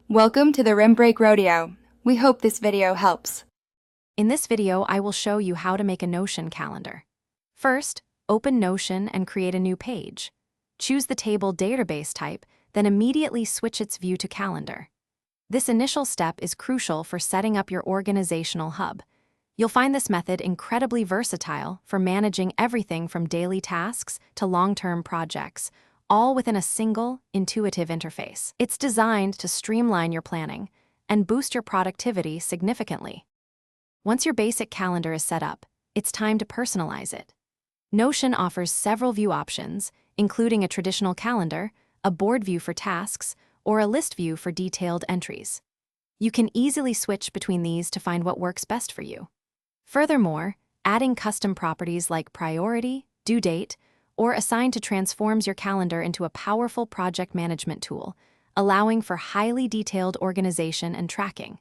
Welcome to the Rim Break Rodeo. We hope this video helps. In this video, I will show you how to make a Notion calendar. First, open Notion and create a new page. Choose the table database type, then immediately switch its view to calendar. This initial step is crucial for setting up your organizational hub. You'll find this method incredibly versatile for managing everything from daily tasks to long-term projects, all within a single, intuitive interface. It's designed to streamline your planning and boost your productivity significantly. Once your basic calendar is set up, it's time to personalize it. Notion offers several view options, including a traditional calendar, a board view for tasks, or a list view for detailed entries. You can easily switch between these to find what works best for you. Furthermore, adding custom properties like priority, due date, or assign to transforms your calendar into a powerful project management tool, allowing for highly detailed organization and tracking.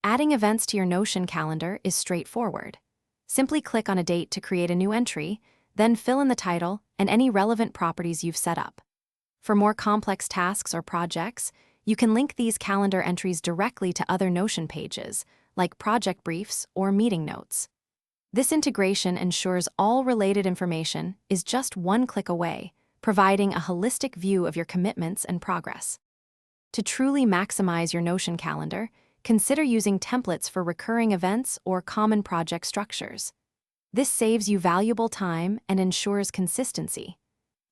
Adding events to your Notion calendar is straightforward. Simply click on a date to create a new entry, then fill in the title and any relevant properties you've set up. For more complex tasks or projects, you can link these calendar entries directly to other Notion pages, like project briefs or meeting notes. This integration ensures all related information is just one click away, providing a holistic view of your commitments and progress. To truly maximize your Notion calendar, consider using templates for recurring events or common project structures. This saves you valuable time and ensures consistency.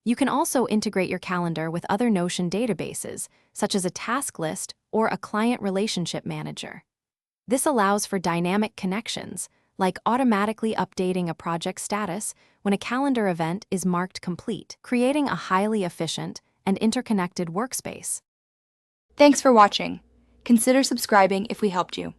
You can also integrate your calendar with other Notion databases, such as a task list or a client relationship manager. This allows for dynamic connections, like automatically updating a project status when a calendar event is marked complete, creating a highly efficient and interconnected workspace. Thanks for watching. Consider subscribing if we helped you.